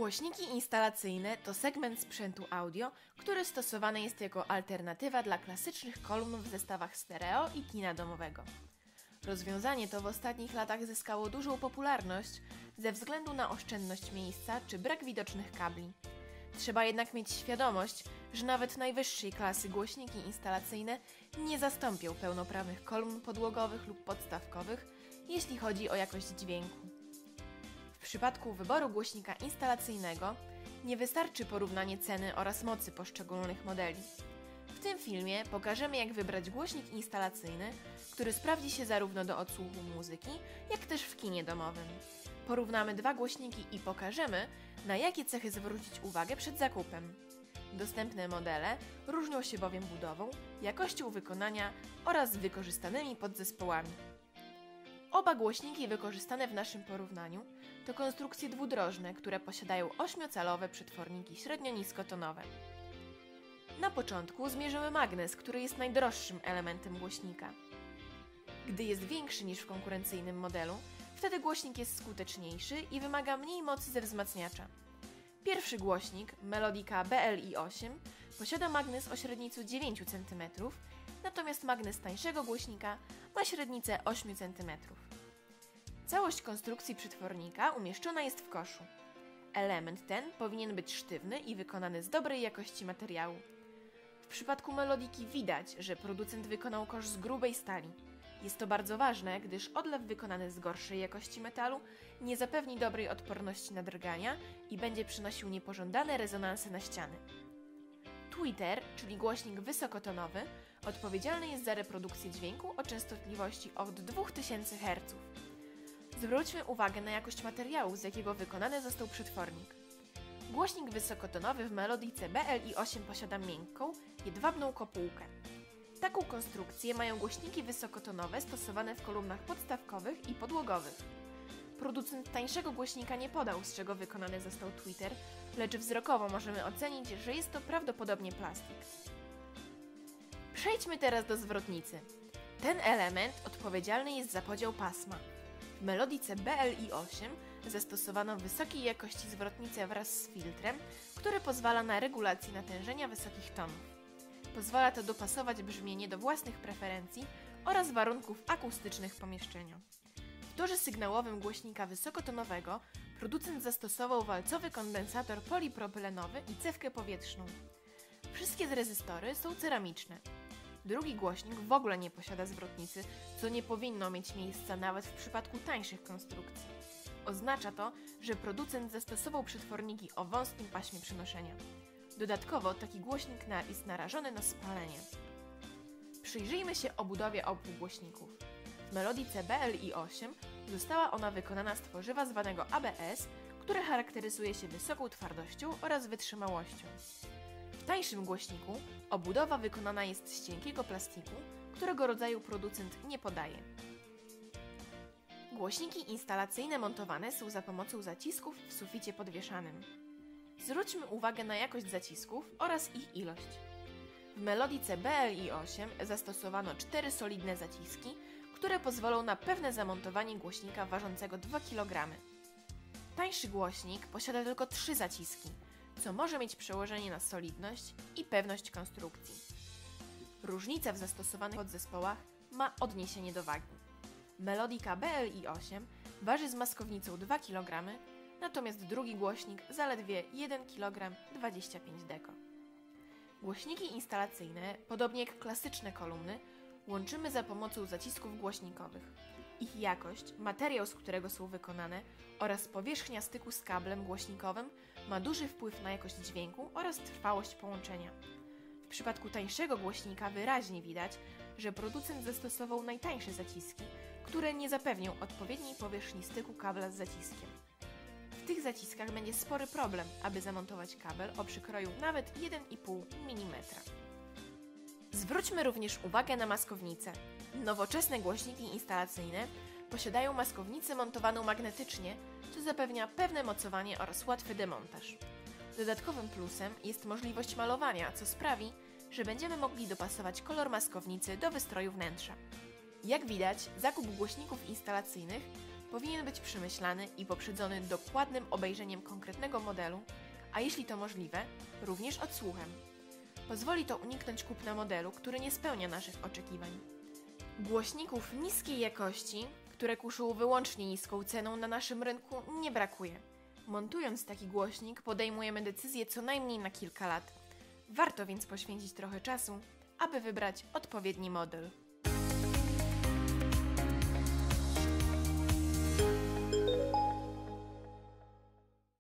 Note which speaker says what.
Speaker 1: Głośniki instalacyjne to segment sprzętu audio, który stosowany jest jako alternatywa dla klasycznych kolumn w zestawach stereo i kina domowego. Rozwiązanie to w ostatnich latach zyskało dużą popularność ze względu na oszczędność miejsca czy brak widocznych kabli. Trzeba jednak mieć świadomość, że nawet najwyższej klasy głośniki instalacyjne nie zastąpią pełnoprawnych kolumn podłogowych lub podstawkowych, jeśli chodzi o jakość dźwięku. W przypadku wyboru głośnika instalacyjnego nie wystarczy porównanie ceny oraz mocy poszczególnych modeli. W tym filmie pokażemy, jak wybrać głośnik instalacyjny, który sprawdzi się zarówno do odsłuchu muzyki, jak też w kinie domowym. Porównamy dwa głośniki i pokażemy, na jakie cechy zwrócić uwagę przed zakupem. Dostępne modele różnią się bowiem budową, jakością wykonania oraz wykorzystanymi podzespołami. Oba głośniki wykorzystane w naszym porównaniu to konstrukcje dwudrożne, które posiadają 8-calowe przetworniki średnio-niskotonowe. Na początku zmierzymy magnes, który jest najdroższym elementem głośnika. Gdy jest większy niż w konkurencyjnym modelu, wtedy głośnik jest skuteczniejszy i wymaga mniej mocy ze wzmacniacza. Pierwszy głośnik, Melodica BLI8, posiada magnes o średnicy 9 cm, natomiast magnes tańszego głośnika ma średnicę 8 cm. Całość konstrukcji przetwornika umieszczona jest w koszu. Element ten powinien być sztywny i wykonany z dobrej jakości materiału. W przypadku Melodiki widać, że producent wykonał kosz z grubej stali. Jest to bardzo ważne, gdyż odlew wykonany z gorszej jakości metalu nie zapewni dobrej odporności na drgania i będzie przynosił niepożądane rezonanse na ściany. Tweeter, czyli głośnik wysokotonowy, odpowiedzialny jest za reprodukcję dźwięku o częstotliwości od 2000 Hz. Zwróćmy uwagę na jakość materiału, z jakiego wykonany został przetwornik. Głośnik wysokotonowy w Melodice BLI8 posiada miękką, jedwabną kopułkę. Taką konstrukcję mają głośniki wysokotonowe stosowane w kolumnach podstawkowych i podłogowych. Producent tańszego głośnika nie podał, z czego wykonany został tweeter, lecz wzrokowo możemy ocenić, że jest to prawdopodobnie plastik. Przejdźmy teraz do zwrotnicy. Ten element odpowiedzialny jest za podział pasma. W Melodice BLI8 zastosowano wysokiej jakości zwrotnicę wraz z filtrem, który pozwala na regulację natężenia wysokich tonów. Pozwala to dopasować brzmienie do własnych preferencji oraz warunków akustycznych pomieszczenia. W torze sygnałowym głośnika wysokotonowego producent zastosował walcowy kondensator polipropylenowy i cewkę powietrzną. Wszystkie rezystory są ceramiczne. Drugi głośnik w ogóle nie posiada zwrotnicy, co nie powinno mieć miejsca nawet w przypadku tańszych konstrukcji. Oznacza to, że producent zastosował przetworniki o wąskim paśmie przenoszenia. Dodatkowo taki głośnik jest narażony na spalenie. Przyjrzyjmy się obudowie obu głośników. W Melodice BLI8 została ona wykonana z tworzywa zwanego ABS, które charakteryzuje się wysoką twardością oraz wytrzymałością. W tańszym głośniku obudowa wykonana jest z cienkiego plastiku, którego rodzaju producent nie podaje. Głośniki instalacyjne montowane są za pomocą zacisków w suficie podwieszanym. Zwróćmy uwagę na jakość zacisków oraz ich ilość. W Melodice BLI8 zastosowano 4 solidne zaciski, które pozwolą na pewne zamontowanie głośnika ważącego 2 kg. Tańszy głośnik posiada tylko 3 zaciski, co może mieć przełożenie na solidność i pewność konstrukcji. Różnica w zastosowanych podzespołach ma odniesienie do wagi. Melodica BLI8 waży z maskownicą 2 kg, natomiast drugi głośnik zaledwie 1 kg 25 deko. Głośniki instalacyjne, podobnie jak klasyczne kolumny, łączymy za pomocą zacisków głośnikowych. Ich jakość, materiał, z którego są wykonane oraz powierzchnia styku z kablem głośnikowym ma duży wpływ na jakość dźwięku oraz trwałość połączenia. W przypadku tańszego głośnika wyraźnie widać, że producent zastosował najtańsze zaciski, które nie zapewnią odpowiedniej powierzchni styku kabla z zaciskiem. W tych zaciskach będzie spory problem, aby zamontować kabel o przykroju nawet 1,5 mm. Zwróćmy również uwagę na maskownicę. Nowoczesne głośniki instalacyjne posiadają maskownicę montowaną magnetycznie, co zapewnia pewne mocowanie oraz łatwy demontaż. Dodatkowym plusem jest możliwość malowania, co sprawi, że będziemy mogli dopasować kolor maskownicy do wystroju wnętrza. Jak widać, zakup głośników instalacyjnych powinien być przemyślany i poprzedzony dokładnym obejrzeniem konkretnego modelu, a jeśli to możliwe, również odsłuchem. Pozwoli to uniknąć kupna modelu, który nie spełnia naszych oczekiwań. Głośników niskiej jakości, które kuszą wyłącznie niską ceną, na naszym rynku nie brakuje. Montując taki głośnik, podejmujemy decyzję co najmniej na kilka lat. Warto więc poświęcić trochę czasu, aby wybrać odpowiedni model.